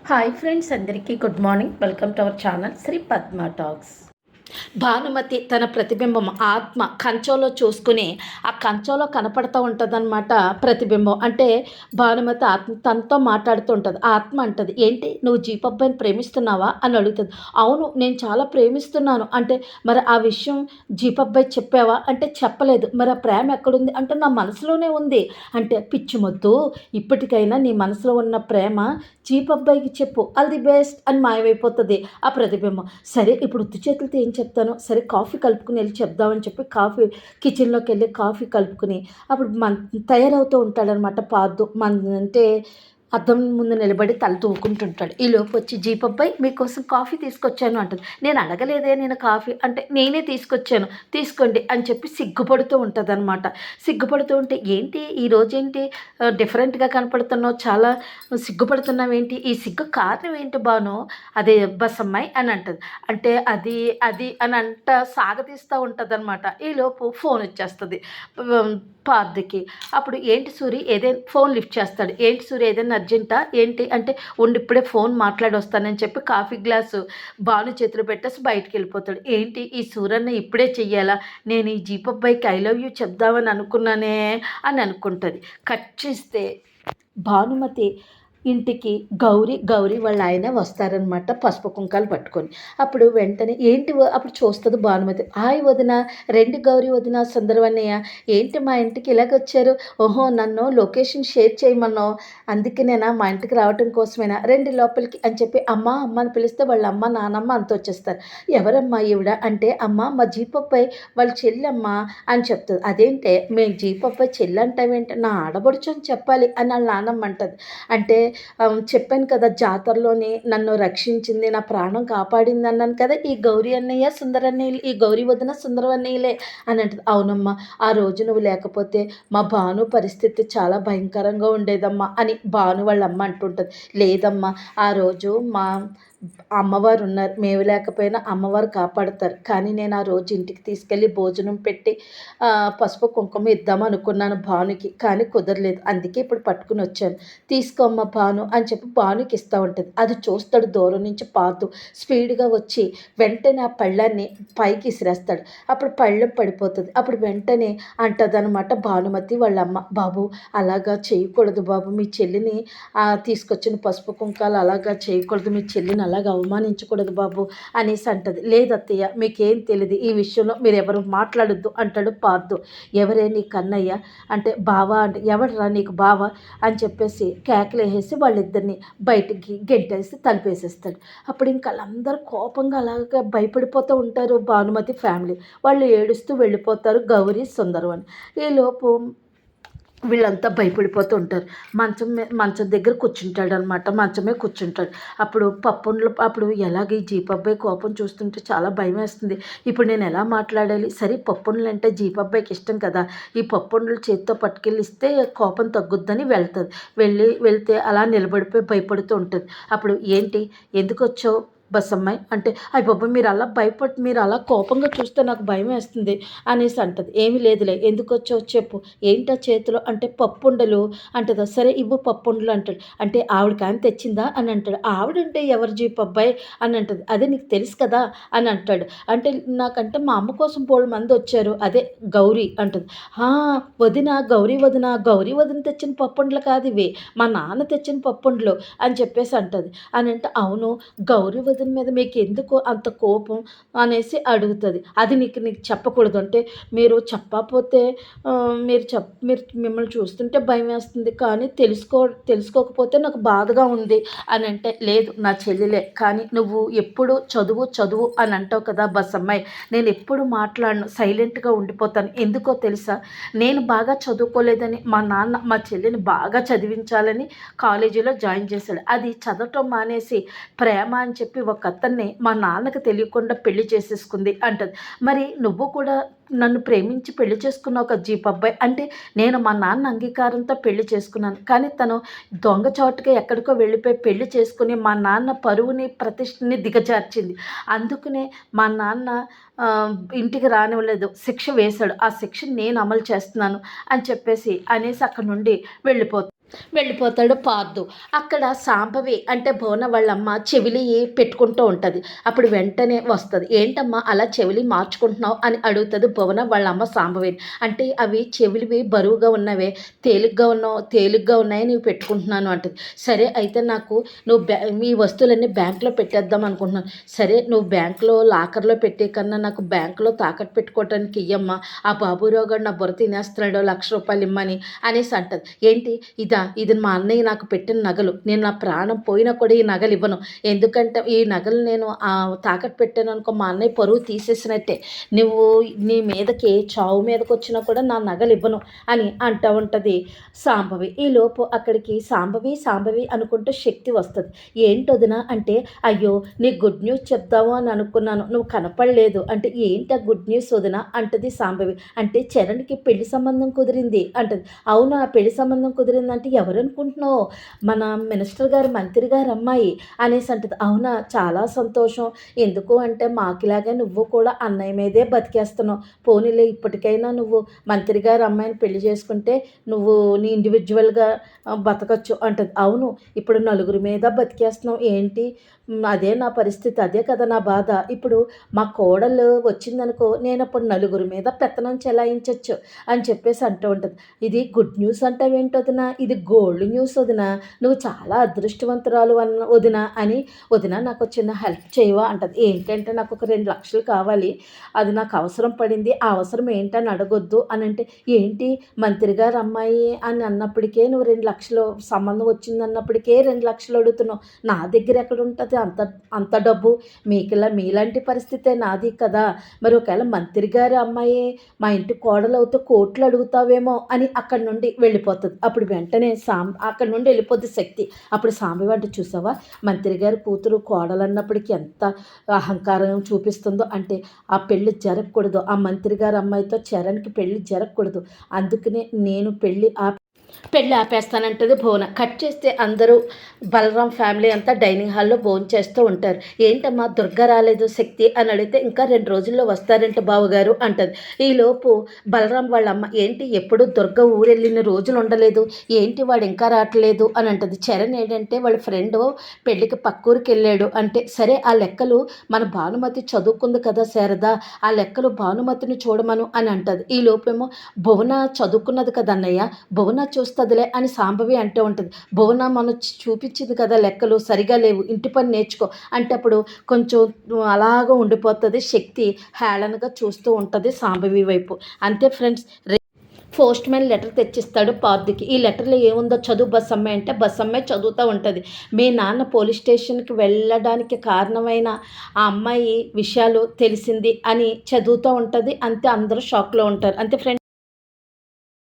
Hi friends, అందరికీ good morning. Welcome to our channel Sri Padma talks. Bhanumathi తన ప్రతిబింబం ఆత్మ కంచంలో చూసుకుని ఆ కంచంలో కనపడుతూ ఉంటుందన్నమాట. ప్రతిబింబం అంటే భానుమతి ఆత్మ తనతో మాట్లాడుతూ ఉంటుంది. ఆత్మ అంటుంది, ఏంటి నువ్వు జీపబ్బాయిని ప్రేమిస్తున్నావా అని అడుగుతుంది. అవును, నేను చాలా ప్రేమిస్తున్నాను అంటే, మరి ఆ విషయం జీపబ్బాయి చెప్పావా అంటే చెప్పలేదు. మరి ఆ ప్రేమ ఎక్కడుంది అంటే నా మనసులోనే ఉంది అంటే, పిచ్చిమొద్దు, ఇప్పటికైనా నీ మనసులో ఉన్న ప్రేమ జీపబ్బాయికి చెప్పు, ఆల్ ది బెస్ట్ అని మాయమైపోతుంది ఆ ప్రతిబింబం. సరే, ఇప్పుడు ఉత్తి చేతులతో ఏం చెప్తాను, సరే కాఫీ కలుపుకుని వెళ్ళి చెప్దామని చెప్పి కాఫీ కిచెన్లోకి వెళ్ళి కాఫీ కలుపుకుని అప్పుడు తయారవుతూ ఉంటాడనమాట. పాదు అంటే అద్దం ముందు నిలబడి తల తూకుంటుంటాడు. ఈ లోపు వచ్చి జీపబ్బాయి మీకోసం కాఫీ తీసుకొచ్చాను అంటుంది. నేను అడగలేదే నేను కాఫీ అంటే, నేనే తీసుకొచ్చాను తీసుకోండి అని చెప్పి సిగ్గుపడుతూ ఉంటుంది అనమాట. సిగ్గుపడుతూ ఉంటే, ఏంటి ఈరోజేంటి డిఫరెంట్గా కనపడుతున్నావు, చాలా సిగ్గుపడుతున్నావు ఏంటి, ఈ సిగ్గు కారణం ఏంటి బాను, అదే బస్సమ్మాయి అని అంటుంది. అంటే అది అది అని సాగతీస్తూ ఉంటుంది అనమాట. ఈలోపు ఫోన్ వచ్చేస్తుంది పార్థకి. అప్పుడు ఏంటి సూరి ఏదైనా ఫోన్ లిఫ్ట్ చేస్తాడు. ఏంటి సూరి ఏదైనా అర్జెంటా ఏంటి అంటే, ఉండి ఇప్పుడే ఫోన్ మాట్లాడి వస్తానని చెప్పి కాఫీ గ్లాసు భాను చేతిలో పెట్టేసి బయటికి వెళ్ళిపోతాడు. ఏంటి ఈ సూరన్న ఇప్పుడే చెయ్యాలా, నేను ఈ జీపబ్బాయికి ఐ లవ్ యూ చెప్దామని అనుకున్నానే అని అనుకుంటుంది. కట్ చేస్తే భానుమతి ఇంటికి గౌరీ వాళ్ళ ఆయన వస్తారనమాట, పసుపు కుంకాలు పట్టుకొని. అప్పుడు వెంటనే ఏంటి అప్పుడు చూస్తుంది భానుమతి. హాయ్ వదిన, రెండు గౌరీ వదిన సుందరవన్నయ్య, ఏంటి మా ఇంటికి ఇలాగొచ్చారు, ఓహో నన్ను లొకేషన్ షేర్ చేయమన్నావు, అందుకే నేను మా ఇంటికి రావటం కోసమేనా, రెండు లోపలికి అని చెప్పి అమ్మని పిలిస్తే వాళ్ళ అమ్మ నానమ్మ అంత వచ్చేస్తారు. ఎవరమ్మా ఈవిడ అంటే, అమ్మ మా జీపప్పాయి వాళ్ళ చెల్లెమ్మ అని చెప్తుంది. అదేంటే మేము జీపప్పాయి చెల్లి అంటావేంటి, నా ఆడబడుచు అని చెప్పాలి అని వాళ్ళ నానమ్మ అంటుంది. అంటే చెప్పాను కదా, జాతరలోనే నన్ను రక్షించింది, నా ప్రాణం కాపాడింది అన్నాను కదా, ఈ గౌరీ అన్నయ్య సుందరన్నయ్యలు, ఈ గౌరీ వదిన సుందరవన్నయ్యలే అని అంటుంది. అవునమ్మా, ఆ రోజు నువ్వు లేకపోతే మా భాను పరిస్థితి చాలా భయంకరంగా ఉండేదమ్మా అని భాను వాళ్ళ అమ్మ అంటుంటుంది. లేదమ్మా, ఆ రోజు మా అమ్మవారు ఉన్నారు, మేము లేకపోయినా అమ్మవారు కాపాడుతారు, కానీ నేను ఆ రోజు ఇంటికి తీసుకెళ్ళి భోజనం పెట్టి పసుపు కుంకుమ ఇద్దాం అనుకున్నాను భానుకి, కానీ కుదరలేదు, అందుకే ఇప్పుడు పట్టుకుని వచ్చాను, తీసుకోమ్మ భాను అని చెప్పి భానుకి ఇస్తూ ఉంటుంది. అది చూస్తాడు దూరం నుంచి పాతు స్పీడ్గా వచ్చి వెంటనే ఆ పళ్ళాన్ని పైకి ఇసిరేస్తాడు. అప్పుడు పళ్ళెం పడిపోతుంది. అప్పుడు వెంటనే అంటదనమాట భానుమతి వాళ్ళ అమ్మ, బాబు అలాగా చేయకూడదు బాబు, మీ చెల్లిని తీసుకొచ్చిన పసుపు కుంకాలు అలాగా చేయకూడదు, మీ చెల్లిని అలాగ అవమానించకూడదు బాబు అనేసి అంటది. లేదత్తయ్య, మీకేం తెలియదు ఈ విషయంలో, మీరు ఎవరు మాట్లాడొద్దు అంటాడు పార్థు. ఎవరే నీ కన్నయ్య అంటే, బావా అంటే, ఎవడరా నీకు బావా అని చెప్పేసి కేకలేసేసి వాళ్ళిద్దరిని బయటికి గెంటేసి తలిపేసేస్తాడు. అప్పుడు ఇంకా వాళ్ళందరూ కోపంగా అలాగ భయపడిపోతూ ఉంటారు భానుమతి ఫ్యామిలీ. వాళ్ళు ఏడుస్తూ వెళ్ళిపోతారు గౌరీ సుందరం. ఈలోపు వీళ్ళంతా భయపడిపోతూ ఉంటారు. మంచం దగ్గర కూర్చుంటాడు అనమాట, మంచమే కూర్చుంటాడు. అప్పుడు అప్పుడు ఎలాగ ఈ జీపబ్బాయి కోపం చూస్తుంటే చాలా భయం వేస్తుంది. ఇప్పుడు నేను ఎలా మాట్లాడాలి, సరే పప్పుండ్లు అంటే జీపబ్బాయికి ఇష్టం కదా, ఈ పప్పుండ్లు చేతితో పట్టుకెళ్ళిస్తే కోపం తగ్గుద్దని వెళ్తే అలా నిలబడిపోయి భయపడుతూ ఉంటుంది. అప్పుడు ఏంటి, ఎందుకు వచ్చావు బస్సమ్మాయి అంటే, అయ్య బాబు మీరు అలా కోపంగా చూస్తే నాకు భయం వేస్తుంది అనేసి అంటది. ఏమీ లేదులే, ఎందుకు వచ్చావు చెప్పు, ఏంటా చేతిలో అంటే పప్పుండలు అంటదా. సరే ఇవ్వు పప్పుండలు అంటాడు. అంటే ఆవిడకి ఆయన తెచ్చిందా అని అంటాడు. ఆవిడంటే ఎవరు జీప్ అబ్బాయి అని అంటది. అదే నీకు తెలుసు కదా అని అంటాడు. అంటే నాకంటే మా అమ్మ కోసం బోల్డు మంది వచ్చారు, అదే గౌరీ అంటది. గౌరీ వదిన తెచ్చిన పప్పుండలు కాదు ఇవి, మా నాన్న తెచ్చిన పప్పుండలు అని చెప్పేసి అంటది. అని అంటే, అవును గౌరీ వదిన మీద మీకు ఎందుకు అంత కోపం అనేసి అడుగుతుంది. అది నీకు చెప్పకూడదు అంటే, మీరు చెప్పకపోతే మీరు మిమ్మల్ని చూస్తుంటే భయం వేస్తుంది, కానీ తెలుసుకోకపోతే నాకు బాధగా ఉంది అని అంటే, లేదు నా చెల్లెలే, కానీ నువ్వు ఎప్పుడు చదువు అని అంటావు కదా బస్సమ్మాయి, నేను ఎప్పుడు మాట్లాడను, సైలెంట్గా ఉండిపోతాను. ఎందుకో తెలుసా, నేను బాగా చదువుకోలేదని మా నాన్న మా చెల్లిని బాగా చదివించాలని కాలేజీలో జాయిన్ చేశాడు. అది చదవటం మానేసి ప్రేమ అని చెప్పి ఒక అతన్ని మా నాన్నకు తెలియకుండా పెళ్లి చేసేసుకుంది అంటది. మరి నువ్వు కూడా నన్ను ప్రేమించి పెళ్లి చేసుకున్నావు ఒక జీపబ్బాయి అంటే, నేను మా నాన్న అంగీకారంతో పెళ్లి చేసుకున్నాను, కానీ తను దొంగచాటుగా ఎక్కడికో వెళ్ళిపోయి పెళ్లి చేసుకుని మా నాన్న పరువుని ప్రతిష్టని దిగజార్చింది. అందుకనే మా నాన్న ఇంటికి రానివ్వలేదు, శిక్ష వేశాడు, ఆ శిక్షను నేను అమలు చేస్తున్నాను అని చెప్పేసి అనేసి అక్కడి నుండి వెళ్ళిపోతుంది. వెళ్ళిపోతాడు పార్దు. అక్కడ సాంబవి అంటే భువన వాళ్ళమ్మ చెవిలి పెట్టుకుంటూ ఉంటుంది. అప్పుడు వెంటనే వస్తుంది. ఏంటమ్మా అలా చెవిలి మార్చుకుంటున్నావు అని అడుగుతుంది భువన వాళ్ళమ్మ సాంబవిని. అంటే అవి చెవిలివి బరువుగా ఉన్నవే, తేలిగ్గా ఉన్నాయి నీవు పెట్టుకుంటున్నాను అంటుంది. సరే అయితే నాకు నువ్వు మీ వస్తువులన్నీ బ్యాంకులో పెట్టేద్దాం అనుకుంటున్నాను. సరే నువ్వు బ్యాంకులో లాకర్లో పెట్టే కన్నా నాకు బ్యాంకులో తాకట్టు పెట్టుకోవటానికి ఇయ్యమ్మా, ఆ బాబురావు గారు నా బుర్ర తినేస్తున్నాడు, ₹1,00,000 ఇమ్మని అనేసి అంటది. ఏంటి ఇది మా అన్నయ్య నాకు పెట్టిన నగలు, నేను నా ప్రాణం పోయినా కూడా ఈ నగలు ఇవ్వను, ఎందుకంటే ఈ నగలు నేను తాకట్టు పెట్టాను అనుకో మా అన్నయ్య పరువు తీసేసినట్టే, నువ్వు నీ మీదకి చావు మీదకి వచ్చినా కూడా నా నగలు ఇవ్వను అని అంటూ ఉంటుంది సాంబవి. ఈలోపు అక్కడికి సాంబవి అనుకుంటూ శక్తి వస్తుంది. ఏంటొదినా అంటే, అయ్యో నీ గుడ్ న్యూస్ చెప్దాము అని అనుకున్నాను, నువ్వు కనపడలేదు అంటే, ఏంటి ఆ గుడ్ న్యూస్ వదినా అంటది సాంబవి. అంటే చరణ్కి పెళ్లి సంబంధం కుదిరింది అంటది. అవును ఆ పెళ్లి సంబంధం కుదిరిందంటే ఎవరు అనుకుంటున్నావు, మన మినిస్టర్ గారు మంత్రి గారు అమ్మాయి అనేసి అంటది. అవునా చాలా సంతోషం, ఎందుకు అంటే మాకిలాగే నువ్వు కూడా అన్నయ్య మీదే బతికేస్తున్నావు, పోనీలే ఇప్పటికైనా నువ్వు మంత్రి గారు అమ్మాయిని పెళ్లి చేసుకుంటే నువ్వు నీ ఇండివిజువల్గా బతకచ్చు అంటది. అవును ఇప్పుడు నలుగురి మీద బతికేస్తున్నావు ఏంటి, అదే నా పరిస్థితి, అదే కదా నా బాధ, ఇప్పుడు మా కోడలు వచ్చిందనుకో నేను అప్పుడు నలుగురి మీద పెత్తనం చెలాయించవచ్చు అని చెప్పేసి అంటూ ఉంటుంది. ఇది గుడ్ న్యూస్ అంటావేంటి వదినా, ఇది గోల్డ్ న్యూస్ వదినా, నువ్వు చాలా అదృష్టవంతురాలు వదినా అని, వదినా నాకు చిన్న హెల్ప్ చేయవా అంటది. ఏంటంటే నాకు ఒక 2,00,000 కావాలి, అది నాకు అవసరం పడింది, ఆ అవసరం ఏంటని అడగొద్దు అని అంటే, ఏంటి మంత్రి గారు అమ్మాయి అని అన్నప్పటికే నువ్వు 2,00,000 సంబంధం వచ్చిందన్నప్పటికే 2,00,000 అడుగుతున్నావు, నా దగ్గర ఎక్కడ ఉంటుంది అంత అంత డబ్బు, మీలాంటి పరిస్థితే నాది కదా, మరి ఒకవేళ మంత్రి గారి అమ్మాయి మా ఇంటి కోడలు అవుతే కోట్లు అడుగుతావేమో అని అక్కడి నుండి వెళ్ళిపోతుంది. అప్పుడు వెంటనే అక్కడి నుండి వెళ్ళిపోద్ది శక్తి. అప్పుడు సాంబవి అంటే, చూసావా మంత్రి గారి కూతురు కోడలు అన్నప్పటికీ ఎంత అహంకారం చూపిస్తుందో, అంటే ఆ పెళ్ళి జరగకూడదు, ఆ మంత్రి గారి అమ్మాయితో చరణ్కి పెళ్ళి జరగకూడదు, అందుకనే నేను పెళ్ళి ఆపేస్తానంటది భువన. కట్ చేస్తే అందరూ బలరాం ఫ్యామిలీ అంతా డైనింగ్ హాల్లో భోజనం చేస్తూ ఉంటారు. ఏంటమ్మా దుర్గా రాలేదు శక్తి అని అడిగితే, ఇంకా 2 రోజుల్లో వస్తారంట బావగారు అంటది. ఈలోపు బలరాం వాళ్ళ అమ్మ, ఏంటి ఎప్పుడు దుర్గ ఊరెళ్ళిన రోజులు ఉండలేదు, ఏంటి వాడు ఇంకా రావట్లేదు అని అంటది. చరణ్ ఏంటంటే వాళ్ళ ఫ్రెండ్ పెళ్ళికి పక్కూరికి వెళ్ళాడు అంటే, సరే ఆ లెక్కలు మన భానుమతి చదువుకుంది కదా శారద, ఆ లెక్కలు భానుమతిని చూడమను అని అంటది. ఈలోపేమో భువన చదువుకున్నది కదా అన్నయ్య, భువన చూస్తుందిలే అని సాంబవి అంటూ ఉంటుంది. భువన మనం చూపించింది కదా లెక్కలు సరిగా లేవు, ఇంటి పని నేర్చుకో అంటే, అప్పుడు కొంచెం అలాగ ఉండిపోతుంది శక్తి, హేళనగా చూస్తూ ఉంటుంది సాంబవి వైపు. అంతే ఫ్రెండ్స్, పోస్ట్ మ్యాన్ లెటర్ తెచ్చిస్తాడు పార్దుకి. ఈ లెటర్లో ఏముందో చదువు బస్సమ్మ అంటే, బస్సమ్మే చదువుతూ ఉంటుంది. మీ నాన్న పోలీస్ స్టేషన్కి వెళ్ళడానికి కారణమైన ఆ అమ్మాయి విషయాలు తెలిసింది అని చదువుతూ ఉంటుంది. అంతే అందరూ షాక్లో ఉంటారు. అంతే ఫ్రెండ్స్.